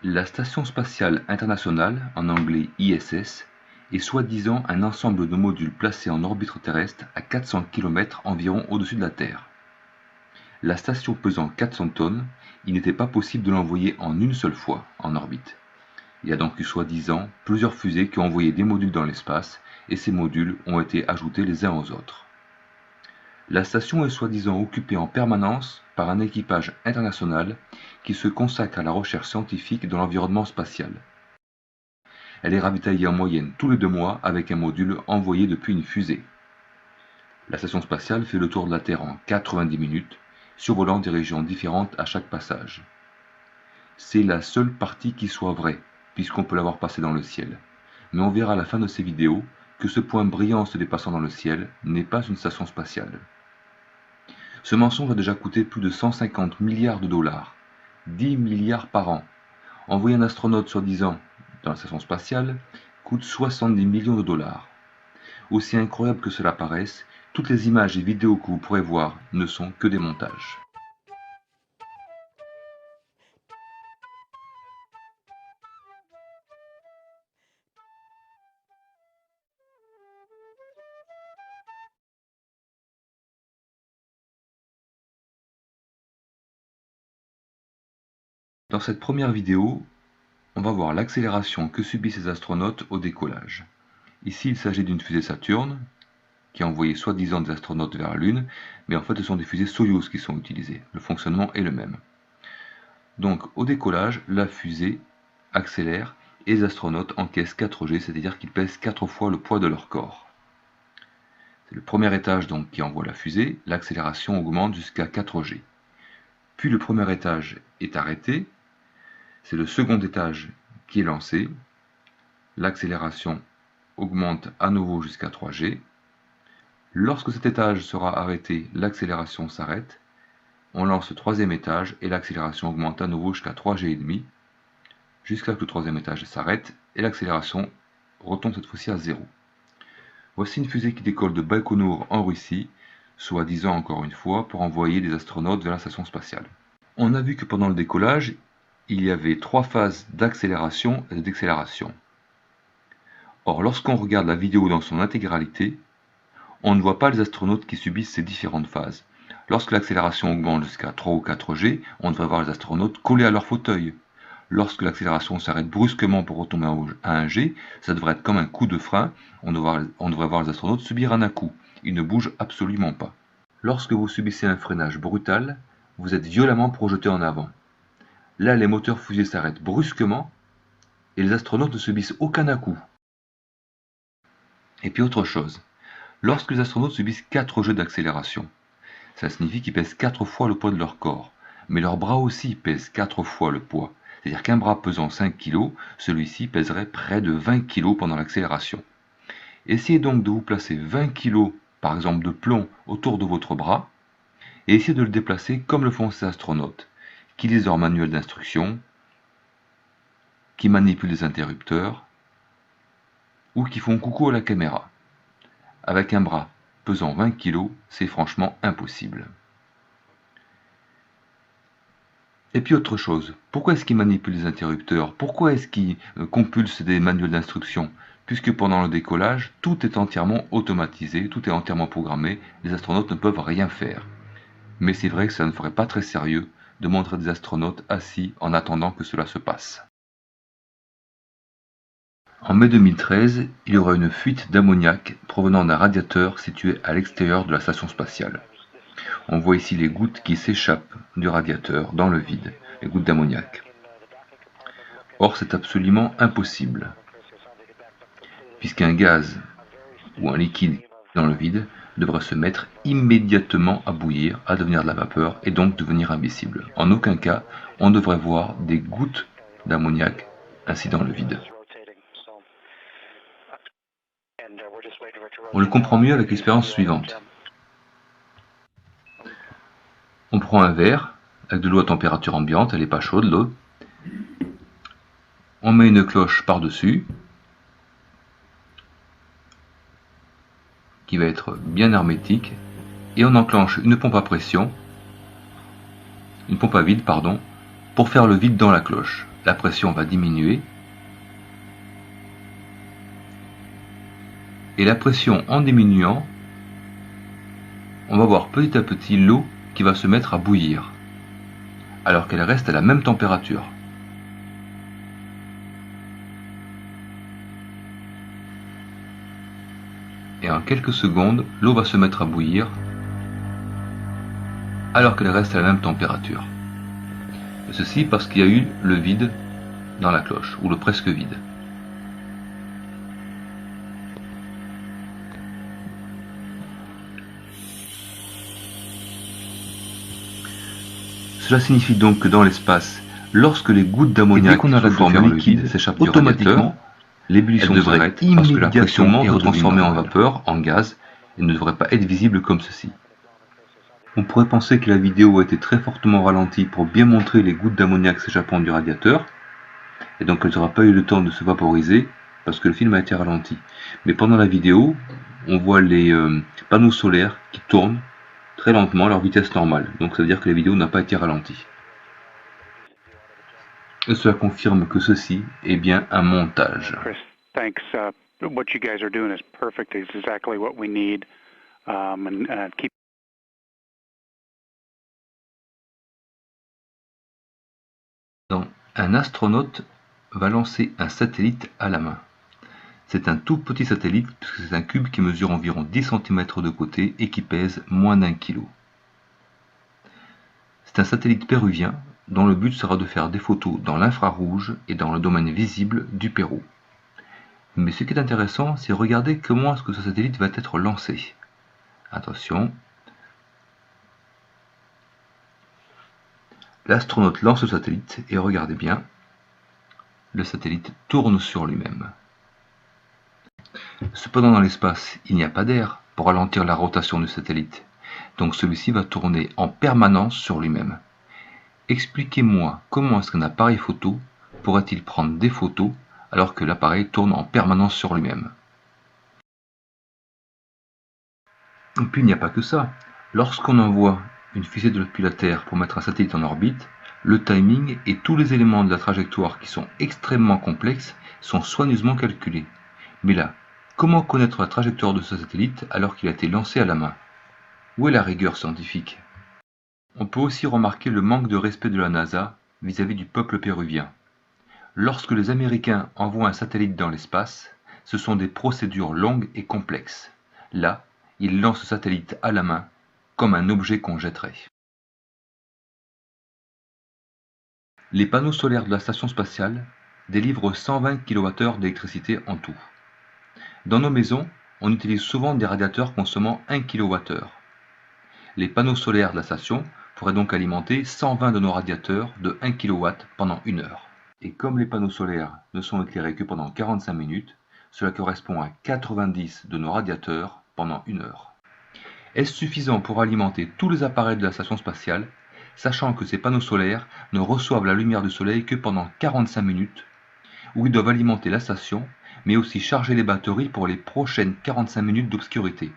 La Station spatiale internationale, en anglais ISS, est soi-disant un ensemble de modules placés en orbite terrestre à 400 km environ au-dessus de la Terre. La station pesant 400 tonnes, il n'était pas possible de l'envoyer en une seule fois en orbite. Il y a donc eu soi-disant plusieurs fusées qui ont envoyé des modules dans l'espace, et ces modules ont été ajoutés les uns aux autres. La station est soi-disant occupée en permanence par un équipage international qui se consacre à la recherche scientifique dans l'environnement spatial. Elle est ravitaillée en moyenne tous les 2 mois avec un module envoyé depuis une fusée. La station spatiale fait le tour de la Terre en 90 minutes, survolant des régions différentes à chaque passage. C'est la seule partie qui soit vraie, puisqu'on peut la voir passer dans le ciel. Mais on verra à la fin de ces vidéos que ce point brillant se dépassant dans le ciel n'est pas une station spatiale. Ce mensonge a déjà coûté plus de 150 milliards de dollars, 10 milliards par an. Envoyer un astronaute soi-disant dans la station spatiale coûte 70 millions de dollars. Aussi incroyable que cela paraisse, toutes les images et vidéos que vous pourrez voir ne sont que des montages. Dans cette première vidéo, on va voir l'accélération que subissent les astronautes au décollage. Ici, il s'agit d'une fusée Saturne qui a envoyé soi-disant des astronautes vers la Lune, mais en fait ce sont des fusées Soyouz qui sont utilisées. Le fonctionnement est le même. Donc au décollage, la fusée accélère et les astronautes encaissent 4G, c'est-à-dire qu'ils pèsent 4 fois le poids de leur corps. C'est le premier étage donc qui envoie la fusée, l'accélération augmente jusqu'à 4G. Puis le premier étage est arrêté, c'est le second étage qui est lancé, l'accélération augmente à nouveau jusqu'à 3G. Lorsque cet étage sera arrêté, l'accélération s'arrête, on lance le troisième étage et l'accélération augmente à nouveau jusqu'à 3G,5, jusqu'à ce que le troisième étage s'arrête et l'accélération retombe cette fois-ci à 0. Voici une fusée qui décolle de Baïkonour en Russie, soi-disant encore une fois pour envoyer des astronautes vers la station spatiale. On a vu que pendant le décollage, il y avait 3 phases d'accélération et de décélération. Or, lorsqu'on regarde la vidéo dans son intégralité, on ne voit pas les astronautes qui subissent ces différentes phases. Lorsque l'accélération augmente jusqu'à 3 ou 4G, on devrait voir les astronautes collés à leur fauteuil. Lorsque l'accélération s'arrête brusquement pour retomber à 1G, ça devrait être comme un coup de frein, on devrait voir les astronautes subir un à-coup. Ils ne bougent absolument pas. Lorsque vous subissez un freinage brutal, vous êtes violemment projeté en avant. Là, les moteurs fusées s'arrêtent brusquement et les astronautes ne subissent aucun à-coup. Et puis autre chose, lorsque les astronautes subissent 4 jeux d'accélération, ça signifie qu'ils pèsent 4 fois le poids de leur corps, mais leurs bras aussi pèsent 4 fois le poids. C'est-à-dire qu'un bras pesant 5 kg, celui-ci pèserait près de 20 kg pendant l'accélération. Essayez donc de vous placer 20 kg, par exemple de plomb, autour de votre bras, et essayez de le déplacer comme le font ces astronautes, qui lisent leur manuel d'instruction, qui manipulent les interrupteurs, ou qui font coucou à la caméra. Avec un bras pesant 20 kg, c'est franchement impossible. Et puis autre chose, pourquoi est-ce qu'ils manipulent les interrupteurs? Pourquoi est-ce qu'ils compulsent des manuels d'instruction? Puisque pendant le décollage, tout est entièrement automatisé, tout est entièrement programmé, les astronautes ne peuvent rien faire. Mais c'est vrai que ça ne ferait pas très sérieux de montrer des astronautes assis en attendant que cela se passe. En mai 2013, il y aura une fuite d'ammoniac provenant d'un radiateur situé à l'extérieur de la station spatiale. On voit ici les gouttes qui s'échappent du radiateur dans le vide, les gouttes d'ammoniac. Or, c'est absolument impossible, puisqu'un gaz ou un liquide dans le vide devrait se mettre immédiatement à bouillir, à devenir de la vapeur et donc devenir invisible. En aucun cas, on devrait voir des gouttes d'ammoniac ainsi dans le vide. On le comprend mieux avec l'expérience suivante. On prend un verre avec de l'eau à température ambiante, elle n'est pas chaude l'eau. On met une cloche par-dessus, qui va être bien hermétique, et on enclenche une pompe à pression, une pompe à vide, pardon, pour faire le vide dans la cloche. la pression va diminuer. Et la pression en diminuant, on va voir petit à petit l'eau qui va se mettre à bouillir, alors qu'elle reste à la même température. Et en quelques secondes, l'eau va se mettre à bouillir, alors qu'elle reste à la même température. Et ceci parce qu'il y a eu le vide dans la cloche, ou le presque vide. Cela signifie donc que dans l'espace, lorsque les gouttes d'ammoniac sous forme liquide s'échappent automatiquement, l'ébullition devrait parce que la pression est retransformée en vapeur, en gaz, et ne devrait pas être visible comme ceci. On pourrait penser que la vidéo a été très fortement ralentie pour bien montrer les gouttes d'ammoniac s'échappant du radiateur, et donc elle n'aura pas eu le temps de se vaporiser parce que le film a été ralenti. Mais pendant la vidéo, on voit les panneaux solaires qui tournent très lentement à leur vitesse normale, donc ça veut dire que la vidéo n'a pas été ralentie. Et cela confirme que ceci est bien un montage. Chris, thanks. What you guys are doing is perfect. It's exactly what we need. Keep. Un astronaute va lancer un satellite à la main. C'est un tout petit satellite puisque c'est un cube qui mesure environ 10 cm de côté et qui pèse moins d'1 kg. C'est un satellite péruvien dont le but sera de faire des photos dans l'infrarouge et dans le domaine visible du Pérou. Mais ce qui est intéressant, c'est regarder comment est-ce que ce satellite va être lancé. Attention. L'astronaute lance le satellite et regardez bien, le satellite tourne sur lui-même. Cependant dans l'espace, il n'y a pas d'air pour ralentir la rotation du satellite, donc celui-ci va tourner en permanence sur lui-même. Expliquez-moi comment est-ce qu'un appareil photo pourrait-il prendre des photos alors que l'appareil tourne en permanence sur lui-même. Et puis il n'y a pas que ça. Lorsqu'on envoie une fusée depuis la Terre pour mettre un satellite en orbite, le timing et tous les éléments de la trajectoire qui sont extrêmement complexes sont soigneusement calculés. Mais là, comment connaître la trajectoire de ce satellite alors qu'il a été lancé à la main? Où est la rigueur scientifique? On peut aussi remarquer le manque de respect de la NASA vis-à-vis du peuple péruvien. Lorsque les Américains envoient un satellite dans l'espace, ce sont des procédures longues et complexes. Là, ils lancent le satellite à la main, comme un objet qu'on jetterait. Les panneaux solaires de la station spatiale délivrent 120 kWh d'électricité en tout. Dans nos maisons, on utilise souvent des radiateurs consommant 1 kWh. Les panneaux solaires de la station pourraient donc alimenter 120 de nos radiateurs de 1 kW pendant 1 heure. Et comme les panneaux solaires ne sont éclairés que pendant 45 minutes, cela correspond à 90 de nos radiateurs pendant 1 heure. Est-ce suffisant pour alimenter tous les appareils de la station spatiale, sachant que ces panneaux solaires ne reçoivent la lumière du soleil que pendant 45 minutes, où ils doivent alimenter la station, mais aussi charger les batteries pour les prochaines 45 minutes d'obscurité.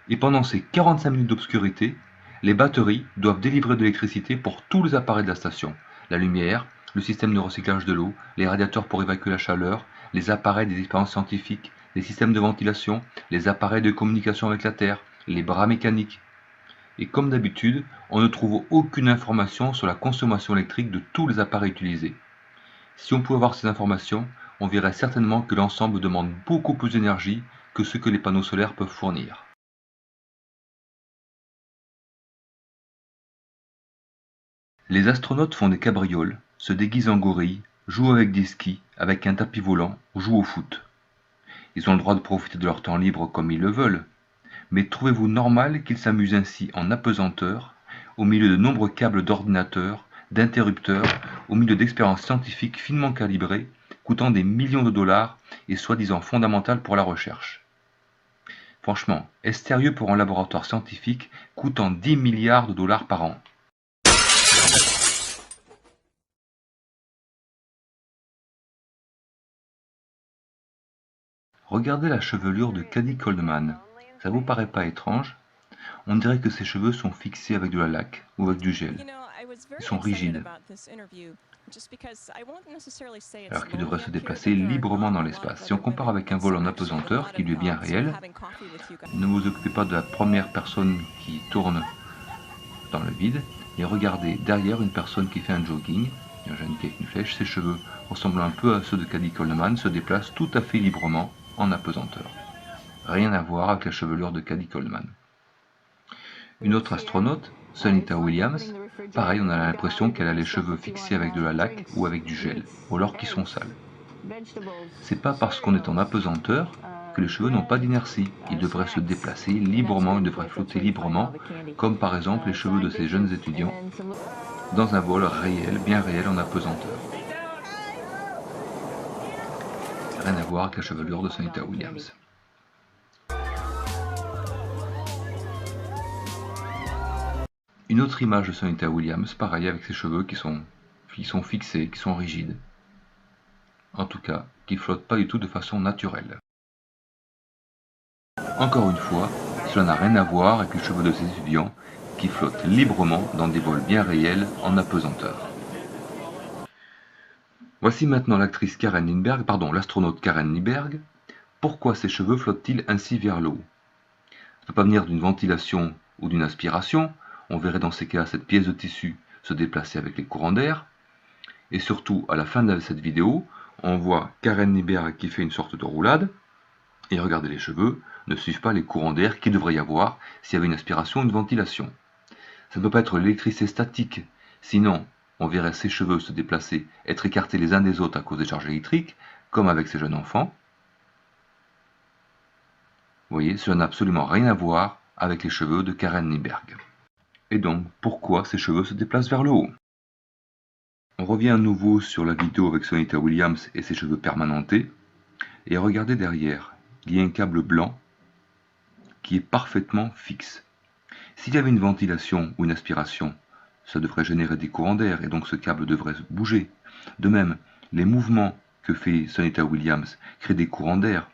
Et pendant ces 45 minutes d'obscurité, les batteries doivent délivrer de l'électricité pour tous les appareils de la station, la lumière, le système de recyclage de l'eau, les radiateurs pour évacuer la chaleur, les appareils des expériences scientifiques, les systèmes de ventilation, les appareils de communication avec la Terre, les bras mécaniques. Et comme d'habitude, on ne trouve aucune information sur la consommation électrique de tous les appareils utilisés. Si on pouvait avoir ces informations, on verrait certainement que l'ensemble demande beaucoup plus d'énergie que ce que les panneaux solaires peuvent fournir. Les astronautes font des cabrioles, se déguisent en gorilles, jouent avec des skis, avec un tapis volant ou jouent au foot. Ils ont le droit de profiter de leur temps libre comme ils le veulent. Mais trouvez-vous normal qu'ils s'amusent ainsi en apesanteur, au milieu de nombreux câbles d'ordinateurs, d'interrupteurs, au milieu d'expériences scientifiques finement calibrées, coûtant des millions de dollars et soi-disant fondamentales pour la recherche? Franchement, est-ce sérieux pour un laboratoire scientifique coûtant 10 milliards de dollars par an? Regardez la chevelure de Cady Coleman. Ça vous paraît pas étrange? On dirait que ses cheveux sont fixés avec de la laque ou avec du gel. Ils sont rigides, alors qu'ils devraient se déplacer librement dans l'espace. Si on compare avec un vol en apesanteur, qui lui est bien réel, ne vous occupez pas de la première personne qui tourne dans le vide, et regardez derrière une personne qui fait un jogging, indiqué avec une flèche, ses cheveux, ressemblant un peu à ceux de Cady Coleman, se déplacent tout à fait librement en apesanteur. Rien à voir avec la chevelure de Cady Coleman. Une autre astronaute, Sunita Williams, pareil, on a l'impression qu'elle a les cheveux fixés avec de la laque ou avec du gel, ou alors qu'ils sont sales. C'est pas parce qu'on est en apesanteur que les cheveux n'ont pas d'inertie. Ils devraient se déplacer librement, ils devraient flotter librement, comme par exemple les cheveux de ces jeunes étudiants, dans un vol réel, bien réel en apesanteur. Rien à voir avec la chevelure de Sunita Williams. Une autre image de Sunita Williams, pareil avec ses cheveux qui sont fixés, qui sont rigides. En tout cas, qui flottent pas du tout de façon naturelle. Encore une fois, cela n'a rien à voir avec les cheveux de ces étudiants qui flottent librement dans des vols bien réels en apesanteur. Voici maintenant l'astronaute Karen Lindberg. Pourquoi ses cheveux flottent-ils ainsi vers le haut? Ça ne peut pas venir d'une ventilation ou d'une aspiration. On verrait dans ces cas cette pièce de tissu se déplacer avec les courants d'air. Et surtout, à la fin de cette vidéo, on voit Karen Lindberg qui fait une sorte de roulade. Et regardez, les cheveux ne suivent pas les courants d'air qu'il devrait y avoir s'il y avait une aspiration ou une ventilation. Ça ne peut pas être l'électricité statique, sinon on verrait ces cheveux se déplacer, être écartés les uns des autres à cause des charges électriques, comme avec ces jeunes enfants. Vous voyez, cela n'a absolument rien à voir avec les cheveux de Karen Lindberg. Et donc, pourquoi ces cheveux se déplacent vers le haut? On revient à nouveau sur la vidéo avec Sunita Williams et ses cheveux permanentés, et regardez derrière, il y a un câble blanc qui est parfaitement fixe. S'il y avait une ventilation ou une aspiration, ça devrait générer des courants d'air et donc ce câble devrait bouger. De même, les mouvements que fait Sunita Williams créent des courants d'air.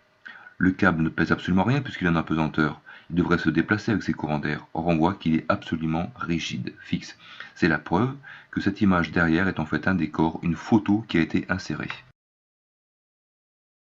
Le câble ne pèse absolument rien puisqu'il est en apesanteur. Il devrait se déplacer avec ces courants d'air. Or, on voit qu'il est absolument rigide, fixe. C'est la preuve que cette image derrière est en fait un décor, une photo qui a été insérée.